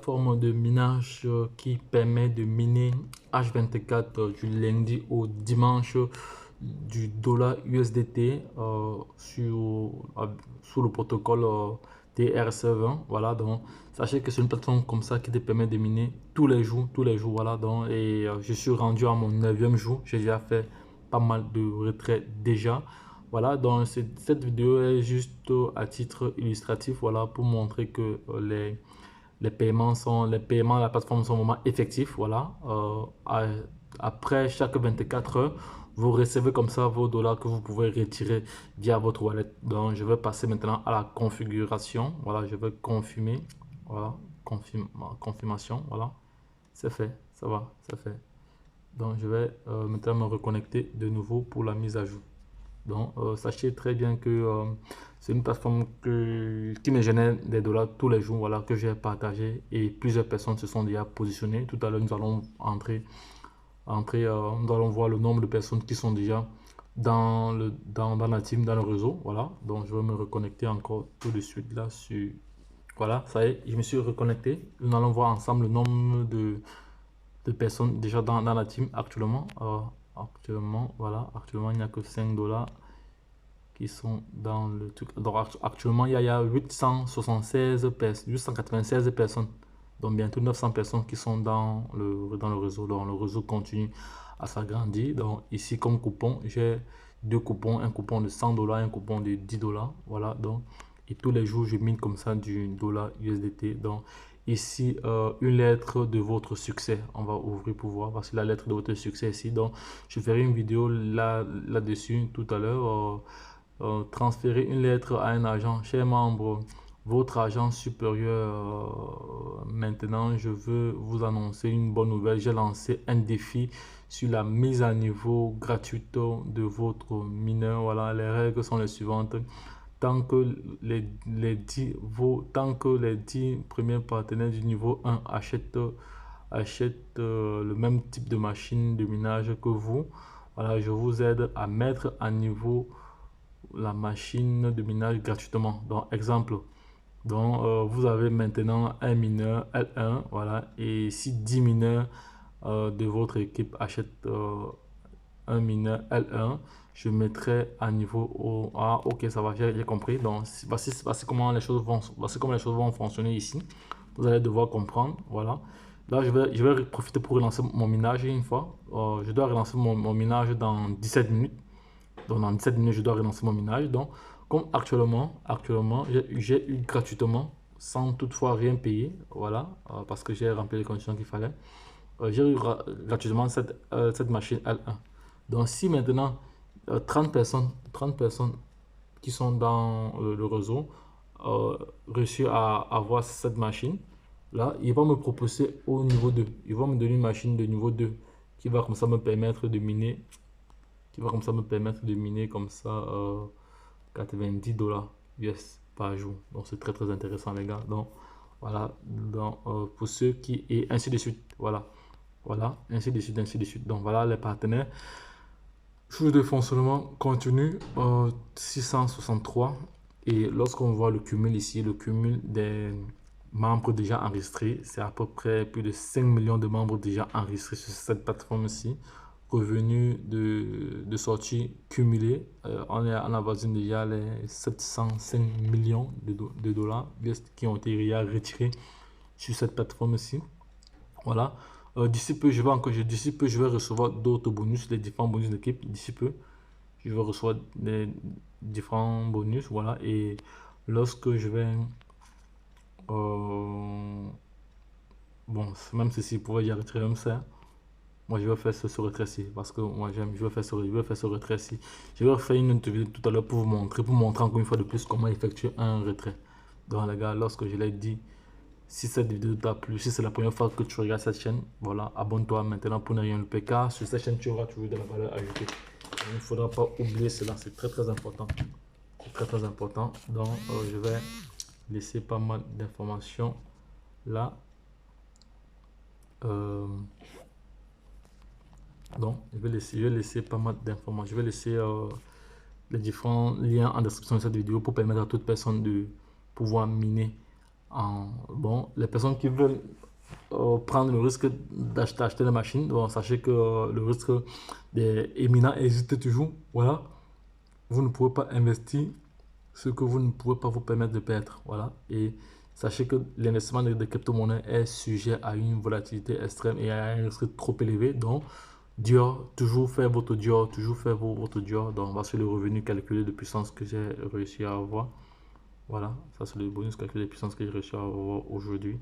Forme de minage qui permet de miner H24 du lundi au dimanche du dollar USDT sous le protocole TRC20. Voilà, donc sachez que c'est une plateforme comme ça qui te permet de miner tous les jours, voilà. Donc, je suis rendu à mon 9e jour, j'ai déjà fait pas mal de retraits déjà. Voilà, donc cette vidéo est juste à titre illustratif, voilà, pour montrer que les paiements de la plateforme sont vraiment effectifs. Voilà. Après chaque 24 heures, vous recevez comme ça vos dollars que vous pouvez retirer via votre wallet. Donc, je vais passer maintenant à la configuration. Voilà, je vais confirmer. Voilà, confirmation. Voilà, c'est fait. Ça va, c'est fait. Donc, je vais maintenant me reconnecter de nouveau pour la mise à jour. Donc, sachez très bien que c'est une plateforme qui me génère des dollars tous les jours, voilà, que j'ai partagé et plusieurs personnes se sont déjà positionnées. Tout à l'heure, nous allons nous allons voir le nombre de personnes qui sont déjà dans la team, dans le réseau. Voilà, donc je vais me reconnecter encore tout de suite là sur. Voilà, ça y est, je me suis reconnecté. Nous allons voir ensemble le nombre de personnes déjà dans la team actuellement. Voilà, actuellement, il n'y a que 5 dollars qui sont dans le truc. Donc actuellement, il y a 876 personnes, 896 personnes, donc bientôt 900 personnes qui sont dans le réseau. Donc le réseau continue à s'agrandir. Donc ici, comme coupon, j'ai deux coupons, un coupon de 100 dollars, un coupon de 10 dollars. Voilà, donc, et tous les jours, je mine comme ça du dollar USDT. Donc ici, une lettre de votre succès. On va ouvrir pour voir. Voici la lettre de votre succès ici. Donc, je ferai une vidéo là-dessus tout à l'heure. Transférer une lettre à un agent. Cher membre, votre agent supérieur, maintenant, je veux vous annoncer une bonne nouvelle. J'ai lancé un défi sur la mise à niveau gratuite de votre mineur. Voilà, les règles sont les suivantes. Tant que tant que les 10 premiers partenaires du niveau 1 achètent le même type de machine de minage que vous, voilà, je vous aide à mettre à niveau la machine de minage gratuitement. Donc, exemple, donc, vous avez maintenant un mineur L1, voilà, et si 10 mineurs de votre équipe achètent un mineur L1, je mettrai à niveau au... Ah, ok, ça va, j'ai compris. Donc, voici comment les choses vont fonctionner ici. Vous allez devoir comprendre, voilà. Là, je vais profiter pour relancer mon minage une fois. Je dois relancer mon minage dans 17 minutes. Donc, dans 17 minutes, je dois relancer mon minage. Donc, comme actuellement j'ai eu gratuitement, sans toutefois rien payer, voilà, parce que j'ai rempli les conditions qu'il fallait, j'ai eu gratuitement cette machine L1. Donc, si maintenant 30 personnes qui sont dans le réseau réussissent à avoir cette machine, là, ils vont me proposer au niveau 2. Ils vont me donner une machine de niveau 2 qui va comme ça me permettre de miner comme ça 90 dollars US par jour. Donc c'est très très intéressant les gars. Donc voilà, donc, pour ceux qui et ainsi de suite. Voilà, ainsi de suite, ainsi de suite. Donc voilà les partenaires. Jour de fonctionnement continue 663. Et lorsqu'on voit le cumul ici, le cumul des membres déjà enregistrés, c'est à peu près plus de 5 millions de membres déjà enregistrés sur cette plateforme-ci. Revenus de sortie cumulés, on avoisine déjà les 705 millions de dollars qui ont été retirés sur cette plateforme-ci. Voilà. D'ici peu, je vais recevoir d'autres bonus, les différents bonus d'équipe. D'ici peu, je vais recevoir des différents bonus. Voilà. Et lorsque je vais. Bon, même ceci pourrait y retirer comme ça. Moi, je vais faire ce retrait-ci parce que moi, je vais faire ce retrait-ci. Je vais faire une autre vidéo tout à l'heure pour vous montrer encore une fois de plus comment effectuer un retrait. Donc, les gars, lorsque je l'ai dit, si cette vidéo t'a plu, si c'est la première fois que tu regardes cette chaîne, voilà, abonne-toi maintenant pour ne rien louper car sur cette chaîne, tu auras toujours de la valeur ajoutée. Il ne faudra pas oublier cela, c'est très très important. C'est très très important. Donc, je vais laisser pas mal d'informations là. Donc, je vais laisser pas mal d'informations. Je vais laisser les différents liens en description de cette vidéo pour permettre à toute personne de pouvoir miner Bon, les personnes qui veulent prendre le risque d'acheter la machine, bon, sachez que le risque des éminents existe toujours. Voilà, vous ne pouvez pas investir ce que vous ne pouvez pas vous permettre de perdre. Voilà, et sachez que l'investissement de crypto-monnaies est sujet à une volatilité extrême et à un risque trop élevé. Donc, Dior, toujours faire votre Dior, toujours faire votre Dior. Donc, voici le revenu calculé de puissance que j'ai réussi à avoir. Voilà, ça c'est le bonus calculé de puissance que j'ai réussi à avoir aujourd'hui.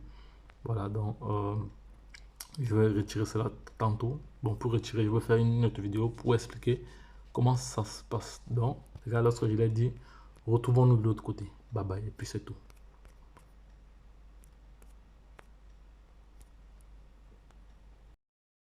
Voilà, donc je vais retirer cela tantôt. Bon, pour retirer, je vais faire une autre vidéo pour expliquer comment ça se passe. Donc, regarde, lorsque je l'ai dit, retrouvons-nous de l'autre côté. Bye bye, et puis c'est tout.